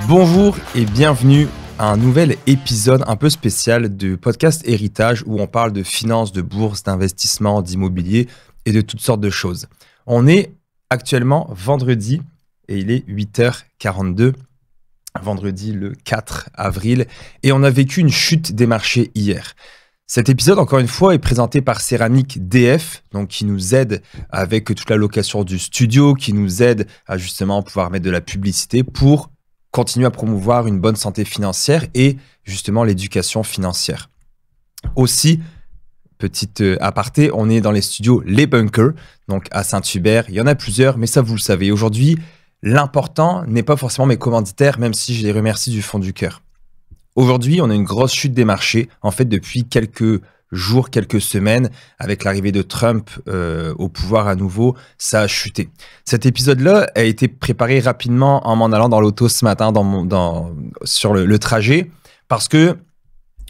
Bonjour et bienvenue à un nouvel épisode un peu spécial du podcast Héritage où on parle de finances, de bourse, d'investissement, d'immobilier et de toutes sortes de choses. On est actuellement vendredi et il est 8h42, vendredi le 4 avril et on a vécu une chute des marchés hier. Cet épisode, encore une fois, est présenté par Céramique DF, donc qui nous aide avec toute la location du studio, qui nous aide à justement pouvoir mettre de la publicité pour continuer à promouvoir une bonne santé financière et justement l'éducation financière. Aussi, petite aparté, on est dans les studios Les Bunkers, donc à Saint-Hubert. Il y en a plusieurs, mais ça vous le savez. Aujourd'hui, l'important n'est pas forcément mes commanditaires, même si je les remercie du fond du cœur. Aujourd'hui, on a une grosse chute des marchés, en fait depuis quelques jours, quelques semaines, avec l'arrivée de Trump au pouvoir à nouveau, ça a chuté. Cet épisode-là a été préparé rapidement en m'en allant dans l'auto ce matin sur le trajet, parce que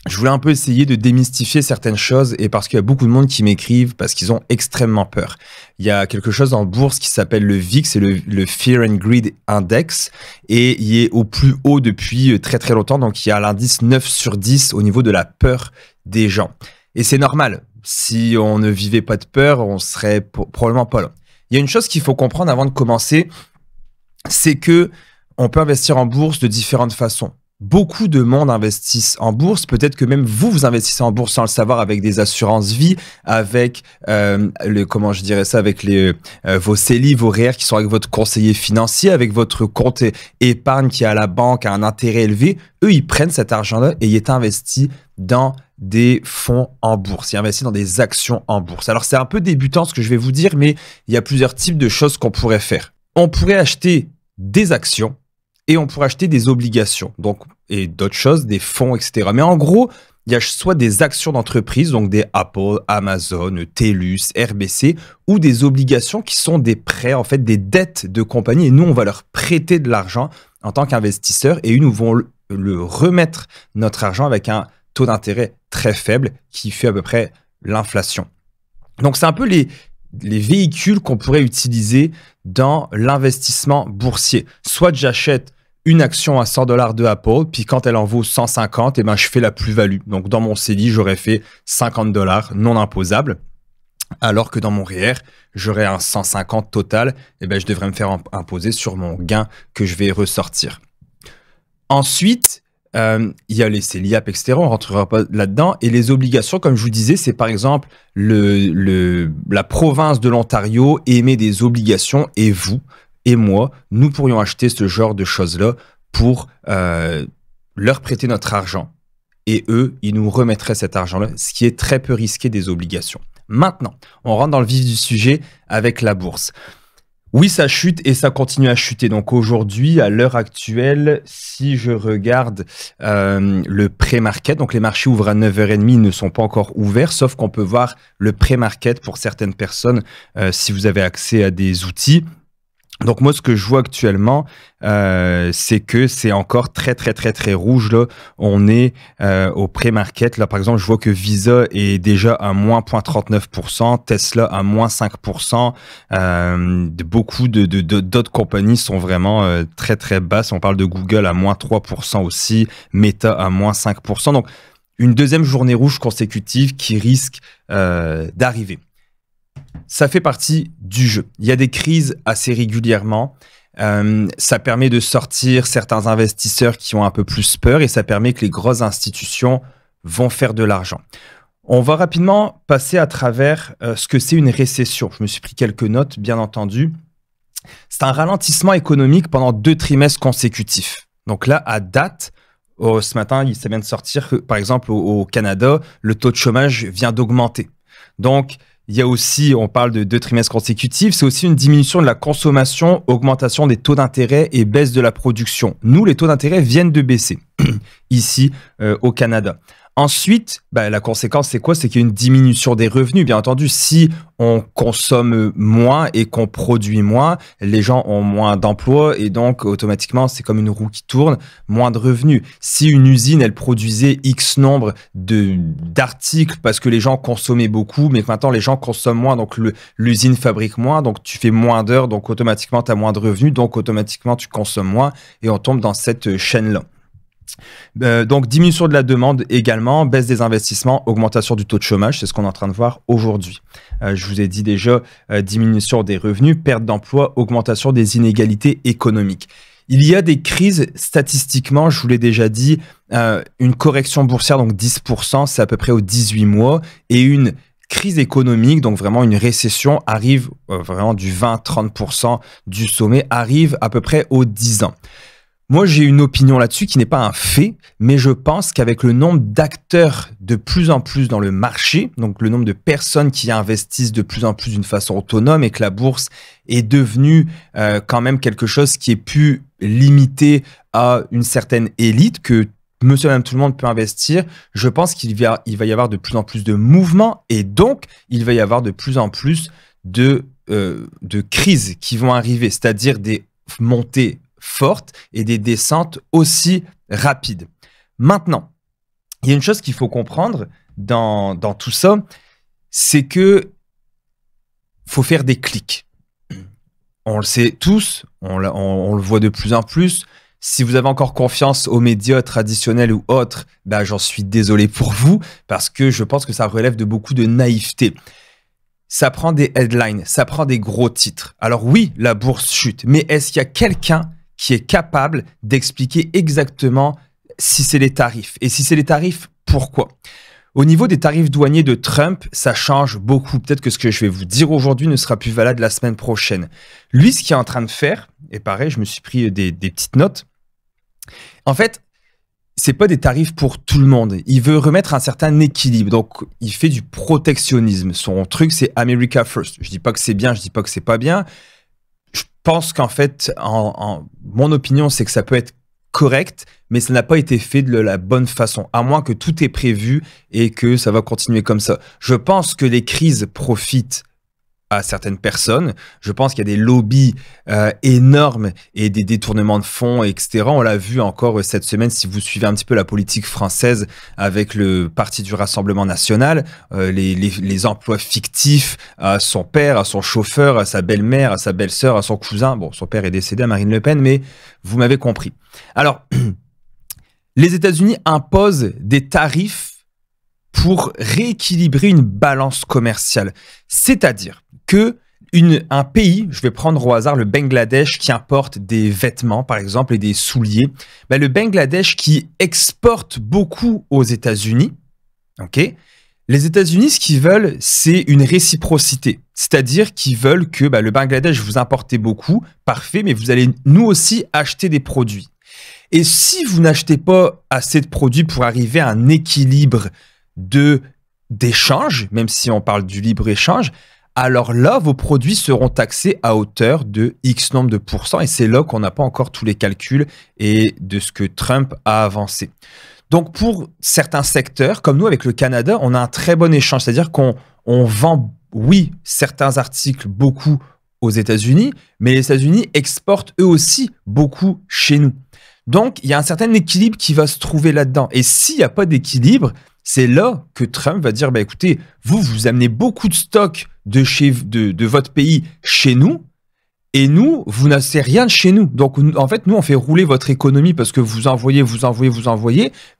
je voulais un peu essayer de démystifier certaines choses et parce qu'il y a beaucoup de monde qui m'écrivent parce qu'ils ont extrêmement peur. Il y a quelque chose en bourse qui s'appelle le VIX, c'est le Fear and Greed Index et il est au plus haut depuis très très longtemps. Donc il y a l'indice 9 sur 10 au niveau de la peur des gens. Et c'est normal. Si on ne vivait pas de peur, on serait probablement pas là. Il y a une chose qu'il faut comprendre avant de commencer, c'est que on peut investir en bourse de différentes façons. Beaucoup de monde investissent en bourse. Peut-être que même vous investissez en bourse sans le savoir avec des assurances vie, avec vos CELI, vos REER qui sont avec votre conseiller financier, avec votre compte épargne qui est à la banque à un intérêt élevé. Eux, ils prennent cet argent-là et il est investi dans des fonds en bourse. Il est investi dans des actions en bourse. Alors, c'est un peu débutant ce que je vais vous dire, mais il y a plusieurs types de choses qu'on pourrait faire. On pourrait acheter des actions et on pourrait acheter des obligations, donc, et d'autres choses, des fonds, etc. Mais en gros, il y a soit des actions d'entreprise, donc des Apple, Amazon, TELUS, RBC, ou des obligations qui sont des prêts, en fait, des dettes de compagnie. Et nous, on va leur prêter de l'argent en tant qu'investisseurs et nous vont le remettre notre argent avec un taux d'intérêt très faible qui fait à peu près l'inflation. Donc, c'est un peu les véhicules qu'on pourrait utiliser dans l'investissement boursier. Soit j'achète une action à 100$ de Apple, puis quand elle en vaut 150, je fais la plus-value. Donc, dans mon CELI, j'aurais fait 50$ non imposables, alors que dans mon REER, j'aurais un 150 total, je devrais me faire imposer sur mon gain que je vais ressortir. Ensuite, il y a les CELIAP, etc. On ne rentrera pas là-dedans. Et les obligations, comme je vous disais, c'est par exemple la province de l'Ontario émet des obligations et vous et moi, nous pourrions acheter ce genre de choses-là pour leur prêter notre argent. Et eux, ils nous remettraient cet argent-là, ce qui est très peu risqué des obligations. Maintenant, on rentre dans le vif du sujet avec la bourse. Oui, ça chute et ça continue à chuter. Donc aujourd'hui, à l'heure actuelle, si je regarde le pré-market, donc les marchés ouvrent à 9h30, ils ne sont pas encore ouverts, sauf qu'on peut voir le pré-market pour certaines personnes si vous avez accès à des outils. Donc moi, ce que je vois actuellement, c'est que c'est encore très très très très rouge là. On est au pré-market. Là, par exemple, je vois que Visa est déjà à moins 0,39%, Tesla à moins 5%. Beaucoup d'autres compagnies sont vraiment très très basses. On parle de Google à moins 3% aussi, Meta à moins 5%. Donc une deuxième journée rouge consécutive qui risque d'arriver. Ça fait partie du jeu. Il y a des crises assez régulièrement. Ça permet de sortir certains investisseurs qui ont un peu plus peur et ça permet que les grosses institutions vont faire de l'argent. On va rapidement passer à travers ce que c'est une récession. Je me suis pris quelques notes, bien entendu. C'est un ralentissement économique pendant 2 trimestres consécutifs. Donc là, à date, ce matin, ça vient de sortir que, par exemple, au Canada, le taux de chômage vient d'augmenter. Donc, il y a aussi, on parle de 2 trimestres consécutifs, c'est aussi une diminution de la consommation, augmentation des taux d'intérêt et baisse de la production. Nous, les taux d'intérêt viennent de baisser ici au Canada. Ensuite, la conséquence, c'est quoi? C'est qu'il y a une diminution des revenus. Bien entendu, si on consomme moins et qu'on produit moins, les gens ont moins d'emplois et donc automatiquement, c'est comme une roue qui tourne, moins de revenus. Si une usine, elle produisait X nombre d'articles parce que les gens consommaient beaucoup, mais que maintenant les gens consomment moins, donc l'usine fabrique moins, donc tu fais moins d'heures, donc automatiquement, tu as moins de revenus, donc automatiquement, tu consommes moins et on tombe dans cette chaîne-là. Donc, diminution de la demande également, baisse des investissements, augmentation du taux de chômage, c'est ce qu'on est en train de voir aujourd'hui. Je vous ai dit déjà, diminution des revenus, perte d'emploi, augmentation des inégalités économiques. Il y a des crises statistiquement, je vous l'ai déjà dit, une correction boursière, donc 10%, c'est à peu près aux 18 mois, et une crise économique, donc vraiment une récession, arrive vraiment du 20-30% du sommet, arrive à peu près aux 10 ans. Moi, j'ai une opinion là-dessus qui n'est pas un fait, mais je pense qu'avec le nombre d'acteurs de plus en plus dans le marché, donc le nombre de personnes qui investissent de plus en plus d'une façon autonome et que la bourse est devenue quand même quelque chose qui est plus limité à une certaine élite, que monsieur et madame tout le monde peut investir, je pense qu'il va y avoir de plus en plus de mouvements et donc il va y avoir de plus en plus de crises qui vont arriver, c'est-à-dire des montées fortes et des descentes aussi rapides. Maintenant, il y a une chose qu'il faut comprendre dans tout ça, c'est que faut faire des clics. On le sait tous, on le voit de plus en plus. Si vous avez encore confiance aux médias traditionnels ou autres, j'en suis désolé pour vous parce que je pense que ça relève de beaucoup de naïveté. Ça prend des headlines, ça prend des gros titres. Alors oui, la bourse chute, mais est-ce qu'il y a quelqu'un qui est capable d'expliquer exactement si c'est les tarifs? Et si c'est les tarifs, pourquoi? Au niveau des tarifs douaniers de Trump, ça change beaucoup. Peut-être que ce que je vais vous dire aujourd'hui ne sera plus valable la semaine prochaine. Lui, ce qu'il est en train de faire, et pareil, je me suis pris des petites notes. En fait, c'est pas des tarifs pour tout le monde. Il veut remettre un certain équilibre. Donc, il fait du protectionnisme. Son truc, c'est America First. Je dis pas que c'est bien, je dis pas que c'est pas bien. Je pense qu'en fait, mon opinion, c'est que ça peut être correct, mais ça n'a pas été fait de la bonne façon, à moins que tout est prévu et que ça va continuer comme ça. Je pense que les crises profitent à certaines personnes. Je pense qu'il y a des lobbies énormes et des détournements de fonds, etc. On l'a vu encore cette semaine, si vous suivez un petit peu la politique française avec le Parti du Rassemblement National, les emplois fictifs à son père, à son chauffeur, à sa belle-mère, à sa belle-sœur, à son cousin. Bon, son père est décédé, à Marine Le Pen, mais vous m'avez compris. Alors, les États-Unis imposent des tarifs pour rééquilibrer une balance commerciale. C'est-à-dire que un pays, je vais prendre au hasard le Bangladesh qui importe des vêtements par exemple et des souliers, le Bangladesh qui exporte beaucoup aux États-Unis, ok? Les États-Unis, ce qu'ils veulent, c'est une réciprocité, c'est-à-dire qu'ils veulent que le Bangladesh, vous importez beaucoup, parfait, mais vous allez nous aussi acheter des produits. Et si vous n'achetez pas assez de produits pour arriver à un équilibre d'échange, même si on parle du libre-échange, alors là, vos produits seront taxés à hauteur de X nombre de pourcents et c'est là qu'on n'a pas encore tous les calculs et de ce que Trump a avancé. Donc, pour certains secteurs, comme nous avec le Canada, on a un très bon échange, c'est-à-dire qu'on vend, oui, certains articles beaucoup aux États-Unis, mais les États-Unis exportent eux aussi beaucoup chez nous. Donc, il y a un certain équilibre qui va se trouver là-dedans. Et s'il n'y a pas d'équilibre, c'est là que Trump va dire, écoutez, vous amenez beaucoup de stocks de votre pays chez nous, et nous, vous n'achetez rien de chez nous. Donc, en fait, nous, on fait rouler votre économie parce que vous envoyez,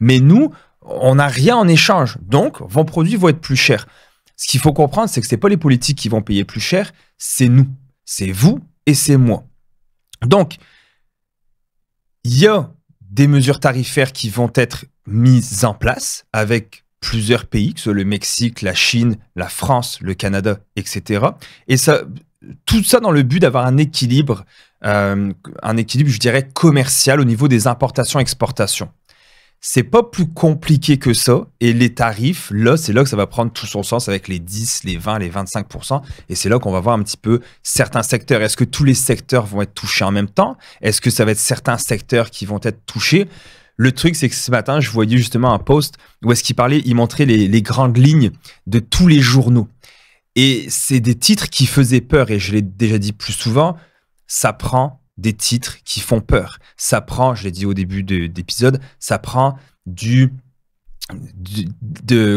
mais nous, on n'a rien en échange. Donc, vos produits vont être plus chers. Ce qu'il faut comprendre, c'est que ce n'est pas les politiques qui vont payer plus cher, c'est nous. C'est vous et c'est moi. Donc, il y a des mesures tarifaires qui vont être mises en place avec plusieurs pays, que ce soit le Mexique, la Chine, la France, le Canada, etc. Et ça, tout ça dans le but d'avoir un équilibre, je dirais, commercial au niveau des importations-exportations. C'est pas plus compliqué que ça. Et les tarifs, là, c'est là que ça va prendre tout son sens avec les 10, les 20, les 25%. Et c'est là qu'on va voir un petit peu certains secteurs. Est-ce que tous les secteurs vont être touchés en même temps? Est-ce que ça va être certains secteurs qui vont être touchés? Le truc, c'est que ce matin, je voyais justement un post où est-ce qu'il parlait, il montrait les grandes lignes de tous les journaux. Et c'est des titres qui faisaient peur. Et je l'ai déjà dit plus souvent, ça prend des titres qui font peur. Ça prend, je l'ai dit au début d'épisode, ça prend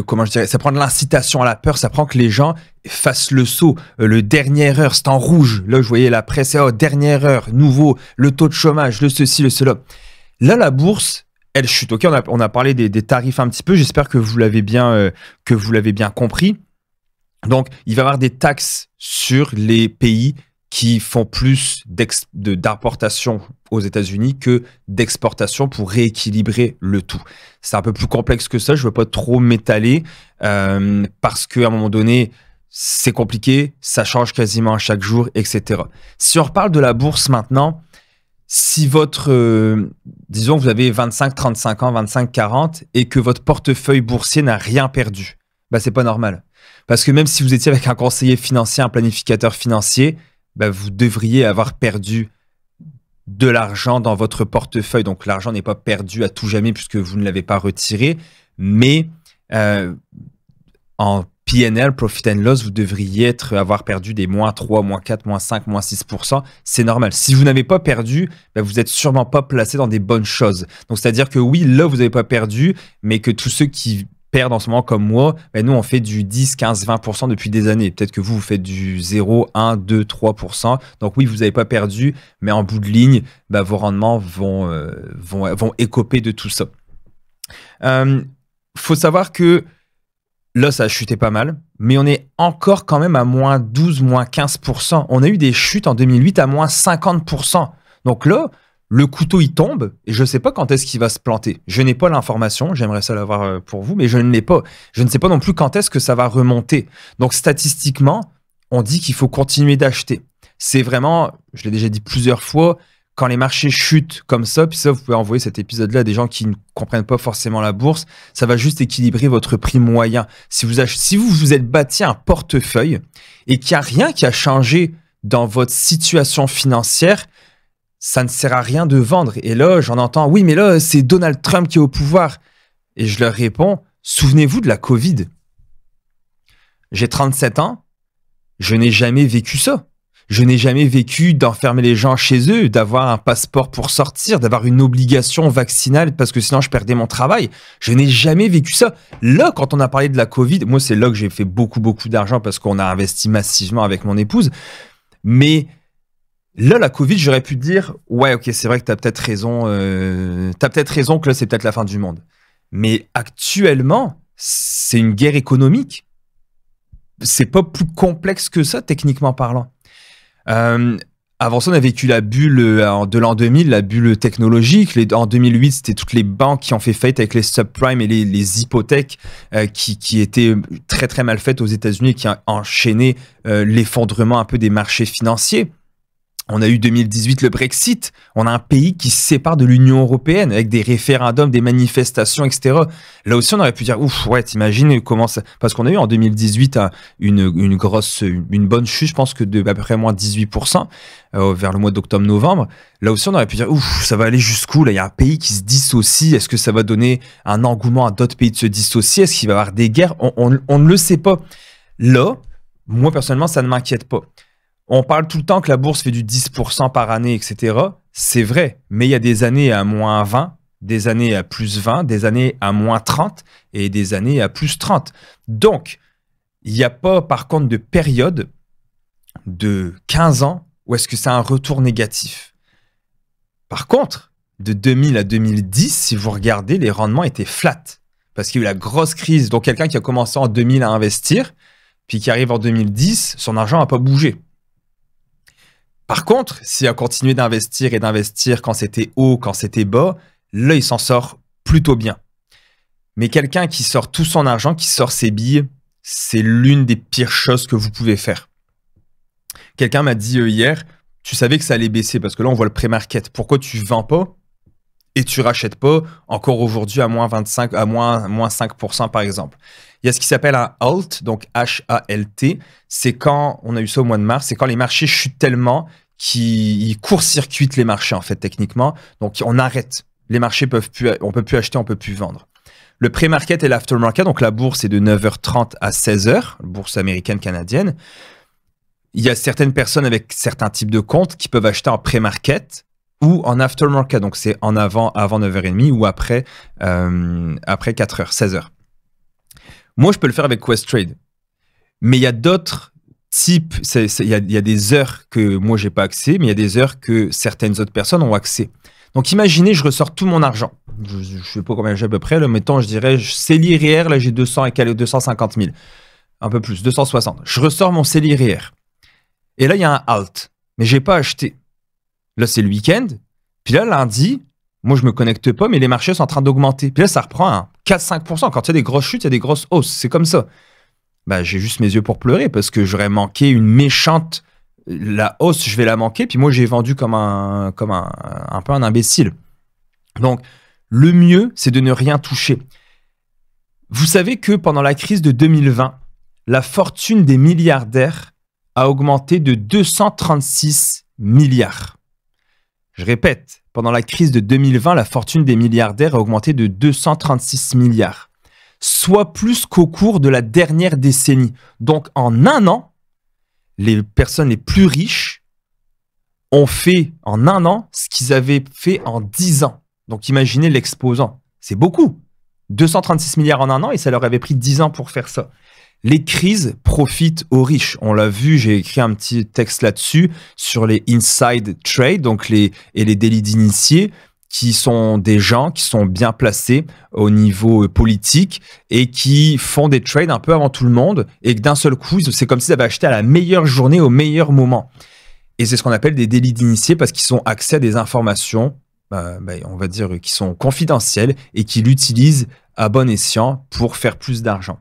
comment je dirais, ça prend de l'incitation à la peur, ça prend que les gens fassent le saut. Le dernière heure, c'est en rouge. Là, je voyais la presse, dernière heure, nouveau, le taux de chômage, le ceci, le cela. Là, la bourse, elle chute. Ok, on a parlé des tarifs un petit peu. J'espère que vous l'avez bien compris. Donc, il va y avoir des taxes sur les pays qui font plus d'importation aux États-Unis que d'exportation pour rééquilibrer le tout. C'est un peu plus complexe que ça. Je ne veux pas trop m'étaler parce qu'à un moment donné, c'est compliqué. Ça change quasiment à chaque jour, etc. Si on reparle de la bourse maintenant, si disons que vous avez 25-35 ans, 25-40 et que votre portefeuille boursier n'a rien perdu, c'est pas normal. Parce que même si vous étiez avec un conseiller financier, un planificateur financier, vous devriez avoir perdu de l'argent dans votre portefeuille. Donc, l'argent n'est pas perdu à tout jamais puisque vous ne l'avez pas retiré. Mais en P&L, Profit and Loss, vous devriez avoir perdu des moins 3, moins 4, moins 5, moins 6%. C'est normal. Si vous n'avez pas perdu, vous n'êtes sûrement pas placé dans des bonnes choses. Donc, c'est-à-dire que oui, là, vous n'avez pas perdu, mais que tous ceux qui perdent en ce moment comme moi, nous, on fait du 10, 15, 20% depuis des années. Peut-être que vous faites du 0, 1, 2, 3%. Donc oui, vous n'avez pas perdu, mais en bout de ligne, vos rendements vont écoper de tout ça. Faut savoir que là, ça a chuté pas mal, mais on est encore quand même à moins 12, moins 15%. On a eu des chutes en 2008 à moins 50%. Donc là, le couteau, il tombe et je ne sais pas quand est-ce qu'il va se planter. Je n'ai pas l'information, j'aimerais ça l'avoir pour vous, mais je ne l'ai pas. Je ne sais pas non plus quand est-ce que ça va remonter. Donc, statistiquement, on dit qu'il faut continuer d'acheter. C'est vraiment, je l'ai déjà dit plusieurs fois, quand les marchés chutent comme ça, puis ça, vous pouvez envoyer cet épisode-là à des gens qui ne comprennent pas forcément la bourse, ça va juste équilibrer votre prix moyen. Si vous vous êtes bâti un portefeuille et qu'il n'y a rien qui a changé dans votre situation financière, ça ne sert à rien de vendre. Et là, j'en entends, oui, mais là, c'est Donald Trump qui est au pouvoir. Et je leur réponds, souvenez-vous de la Covid. J'ai 37 ans, je n'ai jamais vécu ça. Je n'ai jamais vécu d'enfermer les gens chez eux, d'avoir un passeport pour sortir, d'avoir une obligation vaccinale parce que sinon je perdais mon travail. Je n'ai jamais vécu ça. Là, quand on a parlé de la Covid, moi, c'est là que j'ai fait beaucoup d'argent parce qu'on a investi massivement avec mon épouse. Mais là, la Covid, j'aurais pu dire, ouais, ok, c'est vrai que tu as peut-être raison. Tu as peut-être raison que là, c'est peut-être la fin du monde. Mais actuellement, c'est une guerre économique. C'est pas plus complexe que ça, techniquement parlant. Avant ça, on a vécu la bulle de l'an 2000, la bulle technologique. En 2008, c'était toutes les banques qui ont fait faillite avec les subprimes et les hypothèques qui étaient très, très mal faites aux États-Unis et qui ont enchaîné l'effondrement un peu des marchés financiers. On a eu 2018 le Brexit. On a un pays qui se sépare de l'Union européenne avec des référendums, des manifestations, etc. Là aussi, on aurait pu dire, ouf, ouais, t'imagines comment ça... Parce qu'on a eu en 2018 une bonne chute, je pense que de à peu près moins 18% vers le mois d'octobre-novembre. Là aussi, on aurait pu dire, ouf, ça va aller jusqu'où? Là, il y a un pays qui se dissocie. Est-ce que ça va donner un engouement à d'autres pays de se dissocier? Est-ce qu'il va y avoir des guerres? On ne le sait pas. Là, moi, personnellement, ça ne m'inquiète pas. On parle tout le temps que la bourse fait du 10% par année, etc. C'est vrai, mais il y a des années à moins 20, des années à plus 20, des années à moins 30 et des années à plus 30. Donc, il n'y a pas, par contre, de période de 15 ans où est-ce que c'est un retour négatif. Par contre, de 2000 à 2010, si vous regardez, les rendements étaient flats parce qu'il y a eu la grosse crise. Donc, quelqu'un qui a commencé en 2000 à investir, puis qui arrive en 2010, son argent n'a pas bougé. Par contre, s'il a continué d'investir et d'investir quand c'était haut, quand c'était bas, là, il s'en sort plutôt bien. Mais quelqu'un qui sort tout son argent, qui sort ses billes, c'est l'une des pires choses que vous pouvez faire. Quelqu'un m'a dit hier, tu savais que ça allait baisser parce que là, on voit le pré-market. Pourquoi tu ne vends pas et tu ne rachètes pas encore aujourd'hui à moins 25, à moins 5% par exemple? Il y a ce qui s'appelle un halt, donc H-A-L-T. C'est quand, on a eu ça au mois de mars, c'est quand les marchés chutent tellement qu'ils court-circuitent les marchés, en fait, techniquement. Donc, on arrête. Les marchés on peut plus acheter, on peut plus vendre. Le pré-market et l'aftermarket, donc la bourse est de 9h30 à 16h, bourse américaine, canadienne. Il y a certaines personnes avec certains types de comptes qui peuvent acheter en pré-market ou en aftermarket, donc c'est en avant 9h30 ou après 4h, 16h. Moi, je peux le faire avec Questrade. Mais il y a d'autres types, il y a des heures que moi, j'ai pas accès, mais il y a des heures que certaines autres personnes ont accès. Donc, imaginez, je ressors tout mon argent. Je ne sais pas combien j'ai à peu près. Là, mettons, je dirais, CELI REER, là, j'ai 250 000. Un peu plus, 260. Je ressors mon CELI REER. Et là, il y a un halt. Mais j'ai pas acheté. Là, c'est le week-end. Puis là, lundi, moi, je me connecte pas, mais les marchés sont en train d'augmenter. Puis là, ça reprend à 4-5%. Quand il y a des grosses chutes, il y a des grosses hausses. C'est comme ça. Bah, j'ai juste mes yeux pour pleurer parce que j'aurais manqué une méchante... La hausse, je vais la manquer. Puis moi, j'ai vendu comme un peu un imbécile. Donc, le mieux, c'est de ne rien toucher. Vous savez que pendant la crise de 2020, la fortune des milliardaires a augmenté de 236 milliards. Je répète, pendant la crise de 2020, la fortune des milliardaires a augmenté de 236 milliards. Soit plus qu'au cours de la dernière décennie. Donc, en un an, les personnes les plus riches ont fait en un an ce qu'ils avaient fait en 10 ans. Donc, imaginez l'exposant. C'est beaucoup. 236 milliards en un an et ça leur avait pris 10 ans pour faire ça. Les crises profitent aux riches. On l'a vu, j'ai écrit un petit texte là-dessus sur les inside trade, donc les délits d'initiés, qui sont des gens qui sont bien placés au niveau politique et qui font des trades un peu avant tout le monde et que d'un seul coup, c'est comme s'ils avaient acheté à la meilleure journée au meilleur moment. Et c'est ce qu'on appelle des délits d'initiés parce qu'ils ont accès à des informations, on va dire, qui sont confidentielles et qui l'utilisent à bon escient pour faire plus d'argent.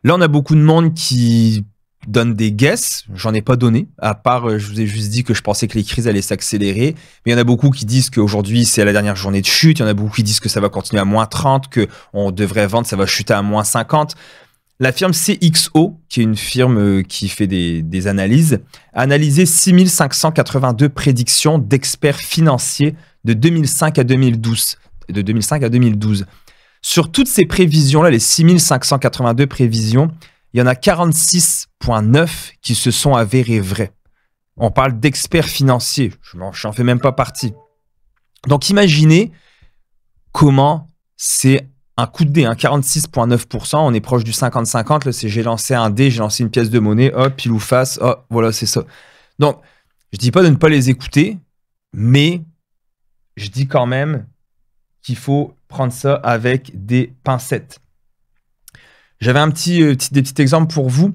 Là, on a beaucoup de monde qui donne des guesses. J'en ai pas donné, à part, je vous ai juste dit que je pensais que les crises allaient s'accélérer. Mais il y en a beaucoup qui disent qu'aujourd'hui, c'est la dernière journée de chute. Il y en a beaucoup qui disent que ça va continuer à moins 30, qu'on devrait vendre, ça va chuter à moins 50. La firme CXO, qui est une firme qui fait des analyses, a analysé 6582 prédictions d'experts financiers de 2005 à 2012. De 2005 à 2012. Sur toutes ces prévisions-là, les 6582 prévisions, il y en a 46,9 qui se sont avérées vraies. On parle d'experts financiers. Je n'en fais même pas partie. Donc, imaginez comment c'est un coup de dé. 46,9%. On est proche du 50-50. Là, c'est j'ai lancé un dé, j'ai lancé une pièce de monnaie. Hop, pile ou face. Oh, voilà, c'est ça. Donc, je dis pas de ne pas les écouter, mais je dis quand même qu'il faut prendre ça avec des pincettes. J'avais des petits exemples pour vous.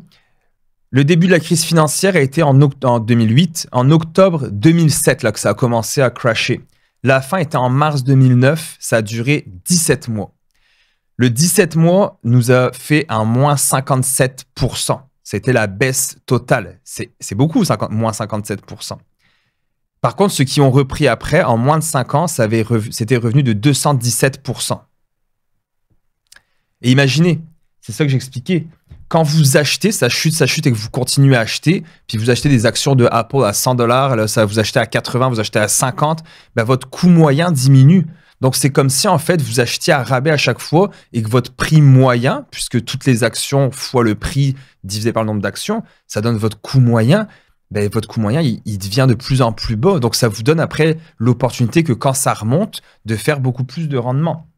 Le début de la crise financière a été en 2008. En octobre 2007, là, que ça a commencé à crasher. La fin était en mars 2009. Ça a duré 17 mois. Le 17 mois nous a fait un moins 57%. C'était la baisse totale. C'est beaucoup, moins 57%. Par contre, ceux qui ont repris après, en moins de 5 ans, c'était revenu de 217%. Et imaginez, c'est ça que j'expliquais. Quand vous achetez, ça chute et que vous continuez à acheter, puis vous achetez des actions de Apple à $100, là, ça vous achetez à 80, vous achetez à 50, ben votre coût moyen diminue. Donc, c'est comme si, en fait, vous achetiez à rabais à chaque fois et que votre prix moyen, puisque toutes les actions fois le prix divisé par le nombre d'actions, ça donne votre coût moyen. Ben, votre coût moyen, il devient de plus en plus bas. Donc, ça vous donne après l'opportunité que quand ça remonte, de faire beaucoup plus de rendement.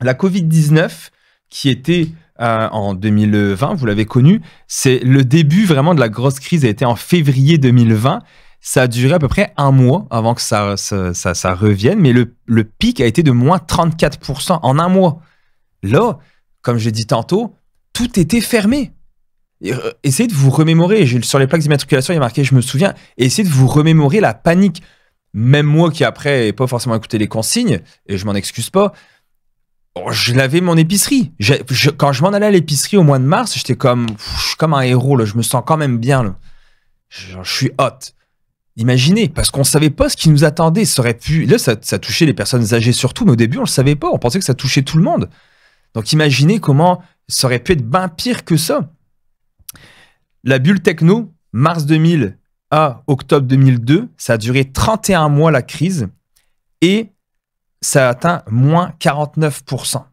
La COVID-19, qui était en 2020, vous l'avez connu, c'est le début vraiment de la grosse crise, a été en février 2020. Ça a duré à peu près un mois avant que ça revienne, mais le pic a été de moins 34% en un mois. Là, comme j'ai dit tantôt, tout était fermé. Essayez de vous remémorer, sur les plaques d'immatriculation, il y a marqué « je me souviens », et essayez de vous remémorer la panique. Même moi qui après n'ai pas forcément écouté les consignes, et je m'en excuse pas, je lavais mon épicerie. Quand je m'en allais à l'épicerie au mois de mars, j'étais comme un héros, là. Je me sens quand même bien. Là. Je suis hot. Imaginez, parce qu'on ne savait pas ce qui nous attendait. Ça aurait pu, là, ça touchait les personnes âgées surtout, mais au début, on ne le savait pas. On pensait que ça touchait tout le monde. Donc imaginez comment ça aurait pu être bien pire que ça. La bulle techno, mars 2000 à octobre 2002, ça a duré 31 mois la crise. Et ça a atteint moins 49%.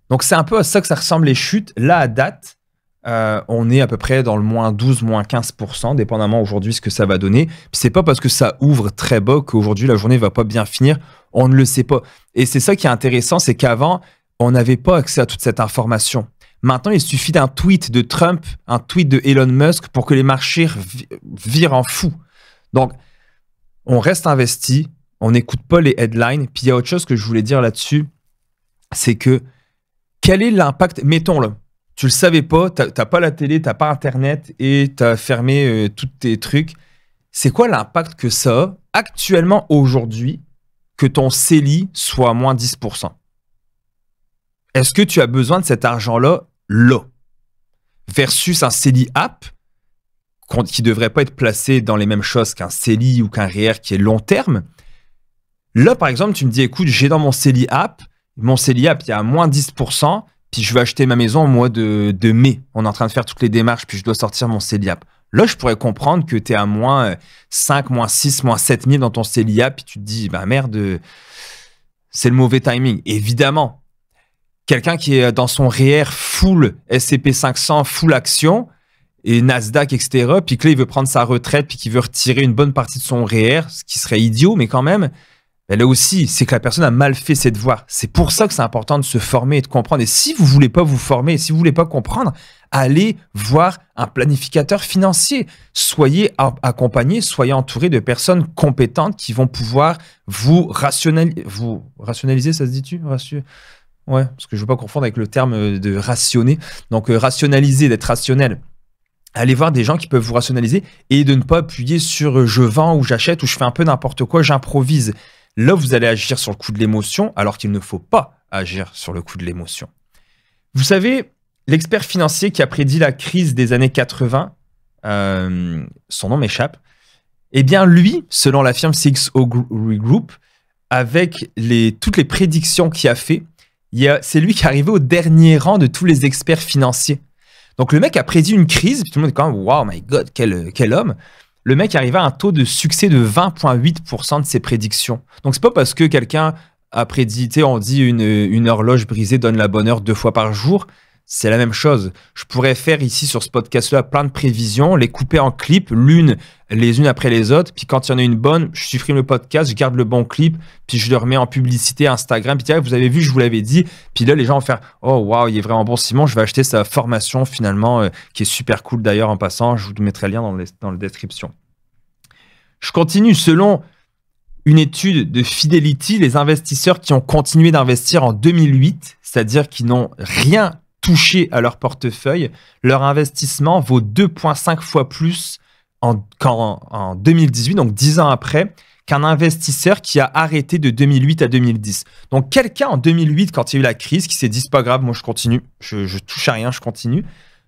Donc, c'est un peu à ça que ça ressemble les chutes. Là, à date, on est à peu près dans le moins 12, moins 15%, dépendamment aujourd'hui ce que ça va donner. Puis, c'est pas parce que ça ouvre très bas qu'aujourd'hui, la journée va pas bien finir. On ne le sait pas. Et c'est ça qui est intéressant, c'est qu'avant, on n'avait pas accès à toute cette information. Maintenant, il suffit d'un tweet de Trump, un tweet de Elon Musk pour que les marchés virent en fou. Donc, on reste investi, on n'écoute pas les headlines. Puis il y a autre chose que je voulais dire là-dessus, c'est que quel est l'impact, mettons-le, tu le savais pas, t'as pas la télé, t'as pas Internet et t'as fermé tous tes trucs. C'est quoi l'impact que ça a actuellement aujourd'hui que ton CELI soit à moins 10%? Est-ce que tu as besoin de cet argent-là, là, versus un CELI app qui ne devrait pas être placé dans les mêmes choses qu'un CELI ou qu'un REER qui est long terme? Là, par exemple, tu me dis, écoute, j'ai dans mon CELI app, il y a moins 10%, puis je vais acheter ma maison au mois de mai. On est en train de faire toutes les démarches, puis je dois sortir mon CELI app. Là, je pourrais comprendre que tu es à moins 5, moins 6, moins 7 000 dans ton CELI app, puis tu te dis, bah merde, c'est le mauvais timing. Évidemment, quelqu'un qui est dans son REER full S&P 500, full action, et Nasdaq, etc., puis que là, il veut prendre sa retraite, puis qu'il veut retirer une bonne partie de son REER, ce qui serait idiot, mais quand même, là aussi, c'est que la personne a mal fait ses devoirs. C'est pour ça que c'est important de se former et de comprendre. Et si vous ne voulez pas vous former, si vous ne voulez pas comprendre, allez voir un planificateur financier. Soyez accompagné, soyez entouré de personnes compétentes qui vont pouvoir vous rationaliser, ça se dit-tu? Ouais, parce que je ne veux pas confondre avec le terme de rationner. Donc, rationaliser, d'être rationnel. Allez voir des gens qui peuvent vous rationaliser et de ne pas appuyer sur je vends ou j'achète ou je fais un peu n'importe quoi, j'improvise. Là, vous allez agir sur le coup de l'émotion, alors qu'il ne faut pas agir sur le coup de l'émotion. Vous savez, l'expert financier qui a prédit la crise des années 80, son nom m'échappe, eh bien lui, selon la firme CXO Group, avec toutes les prédictions qu'il a fait, c'est lui qui est arrivé au dernier rang de tous les experts financiers. Donc le mec a prédit une crise, puis tout le monde est quand même « Wow, my God, quel homme !» Le mec arrivait à un taux de succès de 20,8% de ses prédictions. Donc, c'est pas parce que quelqu'un a prédit, on dit une horloge brisée donne la bonne heure 2 fois par jour. C'est la même chose. Je pourrais faire ici sur ce podcast-là plein de prévisions, les couper en clips, les unes après les autres. Puis quand il y en a une bonne, je supprime le podcast, je garde le bon clip, puis je le remets en publicité Instagram. Puis tiens, vous avez vu, je vous l'avais dit. Puis là, les gens vont faire « Oh, waouh, il est vraiment bon, Simon. Je vais acheter sa formation finalement, qui est super cool d'ailleurs en passant. Je vous mettrai le lien dans la description. » Je continue. Selon une étude de Fidelity, les investisseurs qui ont continué d'investir en 2008, c'est-à-dire qui n'ont rien touché à leur portefeuille, leur investissement vaut 2,5 fois plus en 2018, donc 10 ans après, qu'un investisseur qui a arrêté de 2008 à 2010. Donc quelqu'un en 2008, quand il y a eu la crise, qui s'est dit « c'est pas grave, moi je continue, je touche à rien, je continue ».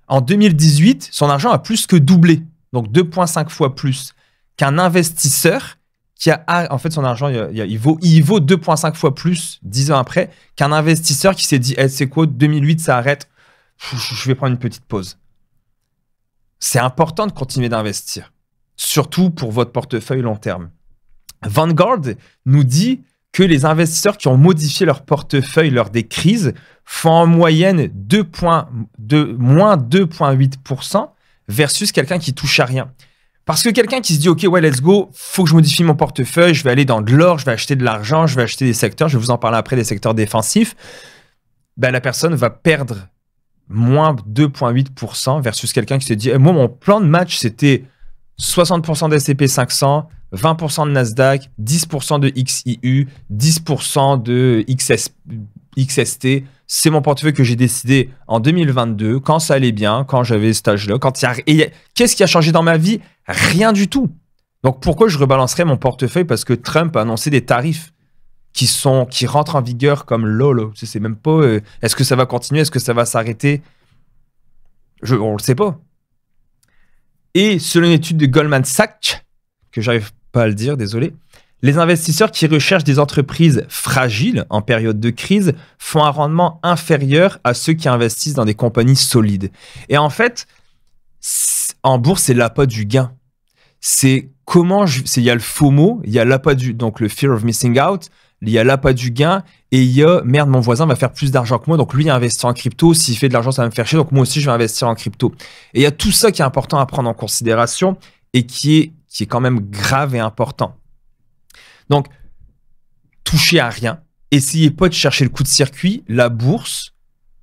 En 2018, son argent a plus que doublé, donc 2,5 fois plus qu'un investisseur qui a, en fait, son argent, il vaut 2,5 fois plus 10 ans après qu'un investisseur qui s'est dit hey, c'est quoi, 2008, ça arrête, je vais prendre une petite pause. C'est important de continuer d'investir, surtout pour votre portefeuille long terme. Vanguard nous dit que les investisseurs qui ont modifié leur portefeuille lors des crises font en moyenne moins 2,8% versus quelqu'un qui touche à rien. Parce que quelqu'un qui se dit, OK, ouais, let's go, faut que je modifie mon portefeuille, je vais aller dans de l'or, je vais acheter de l'argent, je vais acheter des secteurs, je vais vous en parler après des secteurs défensifs, ben, la personne va perdre moins 2,8% versus quelqu'un qui se dit, moi, mon plan de match, c'était 60% de S&P 500, 20% de Nasdaq, 10% de XIU, 10% de XST. C'est mon portefeuille que j'ai décidé en 2022, quand ça allait bien, quand j'avais cet âge-là. Qu'est-ce qui a changé dans ma vie? Rien du tout. Donc, pourquoi je rebalancerais mon portefeuille? Parce que Trump a annoncé des tarifs qui rentrent en vigueur comme là. Je sais même pas, est-ce que ça va continuer? Est-ce que ça va s'arrêter? On le sait pas. Et selon une étude de Goldman Sachs, que j'arrive pas à le dire, désolé, les investisseurs qui recherchent des entreprises fragiles en période de crise font un rendement inférieur à ceux qui investissent dans des compagnies solides. Et en fait, en bourse, c'est l'appât du gain. Il y a le FOMO, il y a l'appât donc le fear of missing out, il y a l'appât du gain et il y a merde, mon voisin va faire plus d'argent que moi, donc lui il investit en crypto. S'il fait de l'argent, ça va me faire chier, donc moi aussi je vais investir en crypto. Et il y a tout ça qui est important à prendre en considération et qui est quand même grave et important. Donc, touchez à rien. Essayez pas de chercher le coup de circuit. La bourse,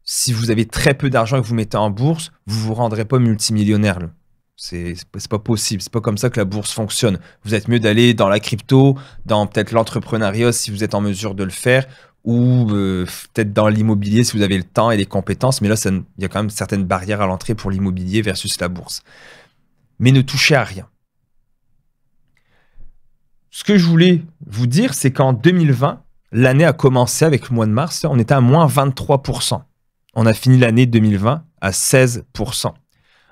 si vous avez très peu d'argent et que vous mettez en bourse, vous vous rendrez pas multimillionnaire. Là. C'est pas possible. C'est pas comme ça que la bourse fonctionne. Vous êtes mieux d'aller dans la crypto, dans peut-être l'entrepreneuriat si vous êtes en mesure de le faire, ou peut-être dans l'immobilier si vous avez le temps et les compétences. Mais là, il y a quand même certaines barrières à l'entrée pour l'immobilier versus la bourse. Mais ne touchez à rien. Ce que je voulais vous dire, c'est qu'en 2020, l'année a commencé avec le mois de mars, on était à moins 23%. On a fini l'année 2020 à 16%.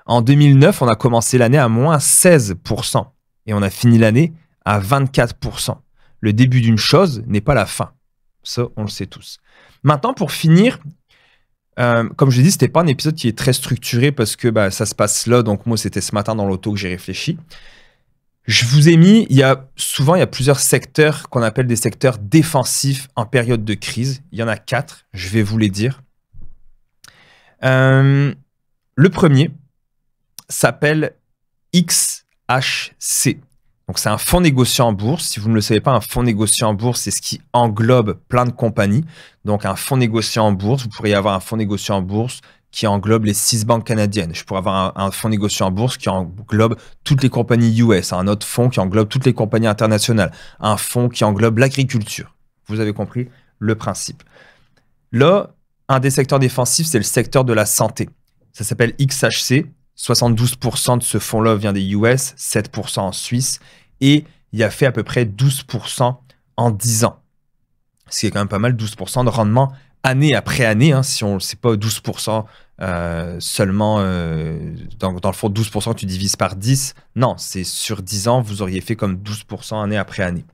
En 2009, on a commencé l'année à moins 16% et on a fini l'année à 24%. Le début d'une chose n'est pas la fin. Ça, on le sait tous. Maintenant, pour finir, comme je l'ai dit, ce n'était pas un épisode qui est très structuré parce que ça se passe là. Donc moi, c'était ce matin dans l'auto que j'ai réfléchi. Je vous ai mis, il y a plusieurs secteurs qu'on appelle des secteurs défensifs en période de crise. Il y en a 4, je vais vous les dire. Le premier s'appelle XHC. Donc, c'est un fonds négocié en bourse. Si vous ne le savez pas, un fonds négocié en bourse, c'est ce qui englobe plein de compagnies. Donc, un fonds négocié en bourse, vous pourriez avoir un fonds négocié en bourse qui englobe les 6 banques canadiennes. Je pourrais avoir un fonds négocié en bourse qui englobe toutes les compagnies US, un autre fonds qui englobe toutes les compagnies internationales, un fonds qui englobe l'agriculture. Vous avez compris le principe. Là, un des secteurs défensifs, c'est le secteur de la santé. Ça s'appelle XHC. 72% de ce fonds-là vient des US, 7% en Suisse, et il a fait à peu près 12% en 10 ans. Ce qui est quand même pas mal, 12% de rendement année après année. Hein, si on, c'est pas 12% seulement, dans le fond, 12% tu divises par 10. Non, c'est sur 10 ans, vous auriez fait comme 12% année après année.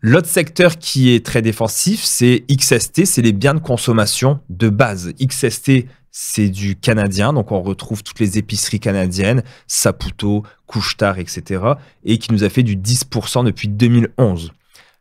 L'autre secteur qui est très défensif, c'est XST, c'est les biens de consommation de base. XST, c'est du canadien, donc on retrouve toutes les épiceries canadiennes, Saputo, Couche-Tard, etc. et qui nous a fait du 10% depuis 2011.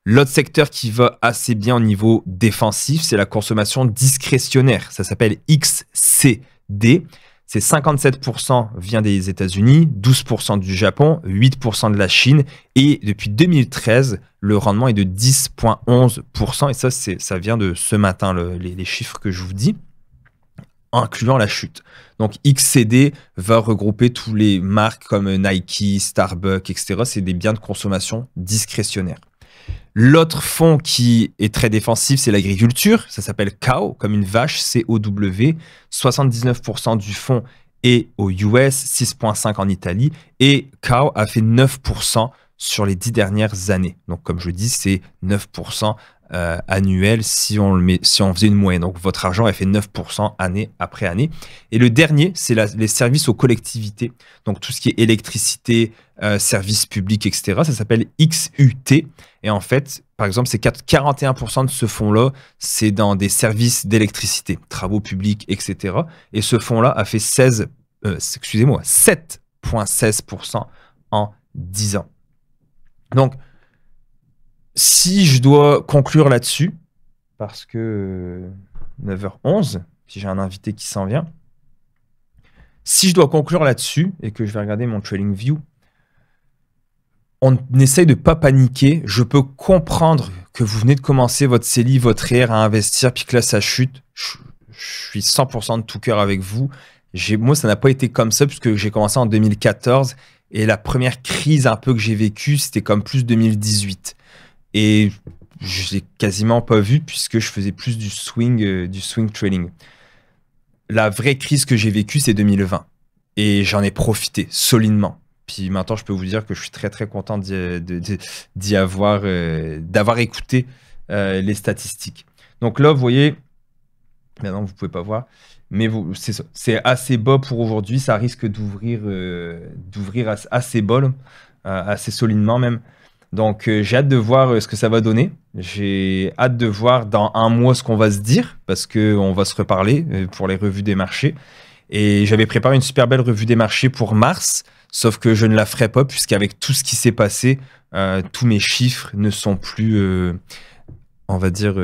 L'autre secteur qui va assez bien au niveau défensif, c'est la consommation discrétionnaire. Ça s'appelle XCD. C'est 57% vient des États-Unis, 12% du Japon, 8% de la Chine. Et depuis 2013, le rendement est de 10,11%. Et ça, ça vient de ce matin, les chiffres que je vous dis, incluant la chute. Donc, XCD va regrouper tous les marques comme Nike, Starbucks, etc. C'est des biens de consommation discrétionnaires. L'autre fonds qui est très défensif, c'est l'agriculture. Ça s'appelle COW, comme une vache, C-O-W. 79% du fonds est aux US, 6,5% en Italie. Et COW a fait 9% sur les 10 dernières années. Donc, comme je dis, c'est 9% annuel si on faisait une moyenne. Donc, votre argent a fait 9% année après année. Et le dernier, c'est les services aux collectivités. Donc, tout ce qui est électricité, services publics, etc. Ça s'appelle XUT. Et en fait, par exemple, c'est 41% de ce fonds-là, c'est dans des services d'électricité, travaux publics, etc. Et ce fonds-là a fait 7,16% en 10 ans. Donc, si je dois conclure là-dessus, parce que 9h11, si j'ai un invité qui s'en vient, si je dois conclure là-dessus et que je vais regarder mon TradingView, on essaye de ne pas paniquer. Je peux comprendre que vous venez de commencer votre CELI, votre REER à investir, puis que là, ça chute. Je suis 100% de tout cœur avec vous. Moi, ça n'a pas été comme ça, puisque j'ai commencé en 2014. Et la première crise un peu que j'ai vécue, c'était comme plus 2018. Et je l'ai quasiment pas vu, puisque je faisais plus du swing trading. La vraie crise que j'ai vécue, c'est 2020. Et j'en ai profité solidement. Puis maintenant, je peux vous dire que je suis très, très content d'avoir écouté les statistiques. Donc là, vous voyez, maintenant, vous ne pouvez pas voir, mais c'est assez bas pour aujourd'hui. Ça risque d'ouvrir assez bas, assez solidement même. Donc, j'ai hâte de voir ce que ça va donner. J'ai hâte de voir dans un mois ce qu'on va se dire, parce qu'on va se reparler pour les revues des marchés. Et j'avais préparé une super belle revue des marchés pour mars, sauf que je ne la ferai pas puisqu'avec tout ce qui s'est passé, tous mes chiffres ne sont plus on va dire,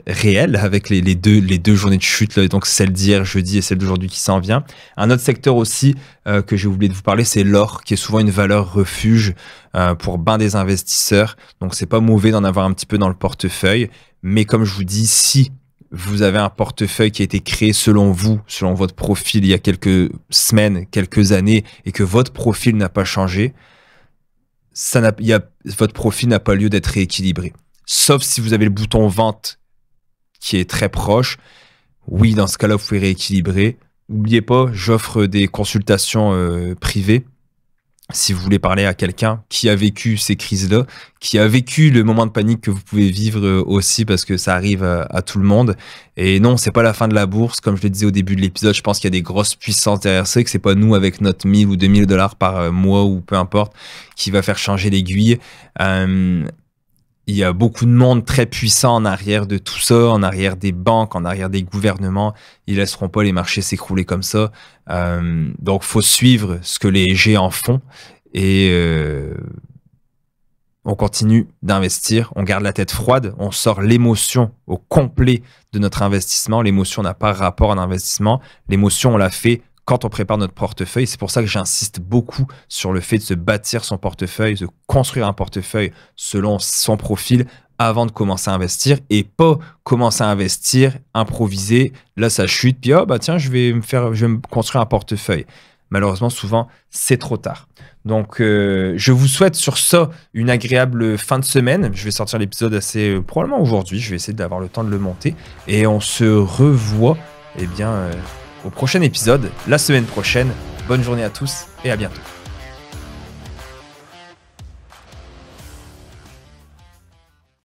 réel avec les deux journées de chute, là, donc celle d'hier jeudi et celle d'aujourd'hui qui s'en vient. Un autre secteur aussi que j'ai oublié de vous parler, c'est l'or, qui est souvent une valeur refuge pour ben des investisseurs. Donc c'est pas mauvais d'en avoir un petit peu dans le portefeuille, mais comme je vous dis, si vous avez un portefeuille qui a été créé selon vous, selon votre profil il y a quelques semaines, quelques années, et que votre profil n'a pas changé, votre profil n'a pas lieu d'être rééquilibré. Sauf si vous avez le bouton vente qui est très proche. Oui, dans ce cas-là, vous pouvez rééquilibrer. N'oubliez pas, j'offre des consultations privées. Si vous voulez parler à quelqu'un qui a vécu ces crises-là, qui a vécu le moment de panique que vous pouvez vivre aussi, parce que ça arrive à tout le monde. Et non, c'est pas la fin de la bourse. Comme je le disais au début de l'épisode, je pense qu'il y a des grosses puissances derrière ça, et que c'est pas nous avec notre 1000 ou 2000 dollars par mois ou peu importe qui va faire changer l'aiguille. Il y a beaucoup de monde très puissant en arrière de tout ça, en arrière des banques, en arrière des gouvernements. Ils laisseront pas les marchés s'écrouler comme ça. Donc, faut suivre ce que les géants font et on continue d'investir. On garde la tête froide. On sort l'émotion au complet de notre investissement. L'émotion n'a pas rapport à l'investissement. L'émotion, on la fait quand on prépare notre portefeuille. C'est pour ça que j'insiste beaucoup sur le fait de se bâtir son portefeuille, de construire un portefeuille selon son profil avant de commencer à investir et pas commencer à investir, improviser, là ça chute, puis oh bah tiens, je vais me construire un portefeuille. Malheureusement, souvent, c'est trop tard. Donc, je vous souhaite sur ça une agréable fin de semaine. Je vais sortir l'épisode assez probablement aujourd'hui. Je vais essayer d'avoir le temps de le monter. Et on se revoit, au prochain épisode, la semaine prochaine. Bonne journée à tous et à bientôt.